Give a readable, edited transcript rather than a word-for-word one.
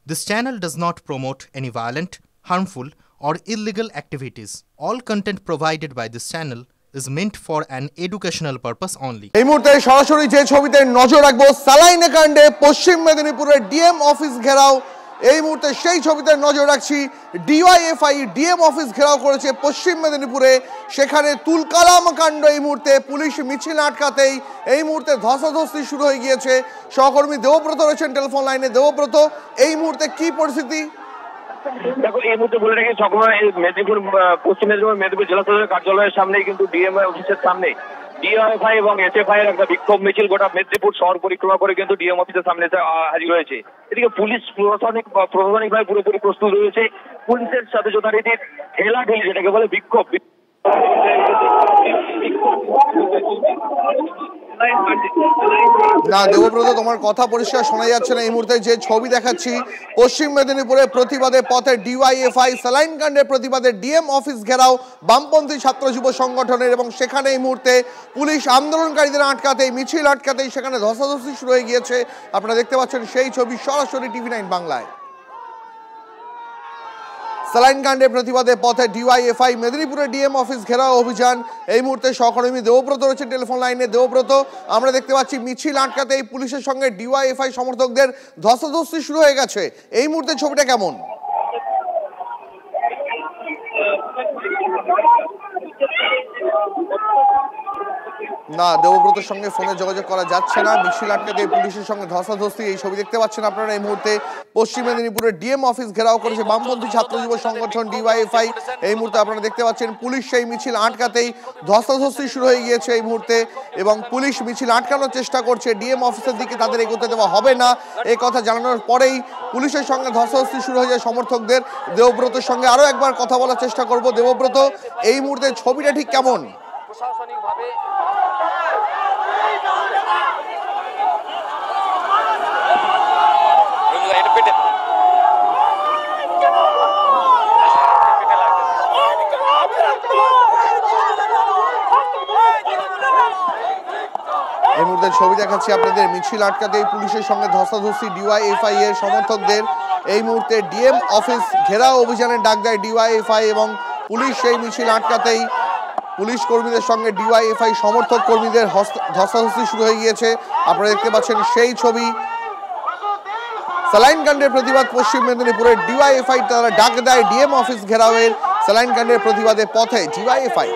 This channel does not promote any violent, harmful, or illegal activities. All content provided by this channel is meant for an educational purpose only. এই মুহূর্তে সরাসরি যে ছবিতে নজর রাখবো saline কাণ্ডে পশ্চিম মেদিনীপুরের ডিএম অফিস ঘেরাও। এই মুহূর্তে সেই ছবিতে নজর রাখছি। ডিওয়াইএফআই ডিএম অফিস ঘেরাও করেছে পশ্চিম মেদিনীপুরে। সেখানে তুলকালাম কাণ্ড। এই মুহূর্তে পুলিশ মিছিল আটকাতেই এই মুহূর্তে ধস্তাধস্তি শুরু হয়ে গিয়েছে। সহকর্মী দেবব্রত রয়েছেন টেলিফোন লাইনে। দেবব্রত, এই মুহূর্তে কি পরিস্থিতি? দেখো, এই মুহূর্তে বলে রেখে সকল মেদিনীপুর পশ্চিম মেদিনীপুর জেলা প্রশাসনের কার্যালয়ের সামনে কিন্তু ডিএম অফিসের সামনে ডিওয়াইএফআই এবং এসএফআই এর একটা বিক্ষোভ মিছিল গোটা মেদিনীপুর শহর পরিক্রমা করে কিন্তু ডিএম অফিসের সামনে হাজির হয়েছে। এদিকে পুলিশ প্রশাসনিকভাবে পুরোপুরি প্রস্তুত রয়েছে। পুলিশের সাথে যথারীতির ঠেলাঠেলি, যেটাকে বলে বিক্ষোভ, না দেবব্রত, তোমার কথা পরিষ্কার শোনা যাচ্ছে না। এই মুহূর্তে যে ছবি দেখাচ্ছি, পশ্চিম মেদিনীপুরে প্রতিবাদে পথে ডিওয়াইএফআই, সালাইন কাণ্ডের প্রতিবাদে ডিএম অফিস ঘেরাও বামপন্থী ছাত্র যুব সংগঠনের, এবং সেখানে এই মুহূর্তে পুলিশ আন্দোলনকারীদের আটকাতেই, মিছিল আটকাতেই সেখানে ধস্তাধস্তি শুরু হয়ে গিয়েছে। আপনারা দেখতে পাচ্ছেন সেই ছবি সরাসরি টিভি9 বাংলায়। সালাইন কাণ্ডের প্রতিবাদে পথে ডিওয়াইএফআই, মেদিনীপুরে ডিএম অফিস ঘেরাও অভিযান। এই মুহূর্তে সহকর্মী দেবব্রত রয়েছেন টেলিফোন লাইনে। দেবব্রত, আমরা দেখতে পাচ্ছি মিছিল আটকাতে এই পুলিশের সঙ্গে ডিওয়াইএফআই সমর্থকদের ধস্তাধস্তি শুরু হয়ে গেছে। এই মুহূর্তে ছবিটা কেমন? না, দেবব্রতের সঙ্গে ফোনে যোগাযোগ করা যাচ্ছে না। মিছিল আটকাতে পুলিশের সঙ্গে ধস্তাধস্তি, এই ছবি দেখতে পাচ্ছেন আপনারা। এই মুহূর্তে পশ্চিম মেদিনীপুরের ডিএম অফিস ঘেরাও করেছে বামপন্থী ছাত্র যুব সংগঠন ডিওয়াইএফআই। এই মুহূর্তে আপনারা দেখতে পাচ্ছেন পুলিশ সেই মিছিল আটকাতেই ধস্তাধস্তি শুরু হয়ে গিয়েছে এই মুহূর্তে, এবং পুলিশ মিছিল আটকানোর চেষ্টা করছে। ডিএম অফিসের দিকে তাদের এগোতে দেওয়া হবে না, এই কথা জানানোর পরেই পুলিশের সঙ্গে ধস্তাধস্তি শুরু হয়ে যায় সমর্থকদের। দেবব্রতের সঙ্গে আরও একবার কথা বলার চেষ্টা করব। দেবব্রত, এই মুহূর্তে ছবিটা ঠিক কেমন? প্রশাসনিকভাবে এই মুহূর্তে ছবি দেখাচ্ছি আপনাদের। মিছিল আটকাতেই পুলিশের সঙ্গে ধস্তাধস্তি ডিওয়াইএফআই এর সমর্থকদের। এই মুহূর্তে ডিএম অফিস ঘেরাও অভিযানের ডাক দেয় ডিওয়াইএফআই, এবং পুলিশ সেই মিছিল আটকাতেই পুলিশ কর্মীদের সঙ্গে ডিওয়াইএফআই সমর্থক কর্মীদের ধস্তাধস্তি শুরু হয়ে গিয়েছে। আপনারা দেখতে পাচ্ছেন সেই ছবি। সালাইন কাণ্ডের প্রতিবাদ পশ্চিম মেদিনীপুরের ডিওয়াইএফআই তারা ডাক দেয় ডিএম অফিস ঘেরাওয়ের। সালাইন কাণ্ডের প্রতিবাদে পথে ডিওয়াইএফআই,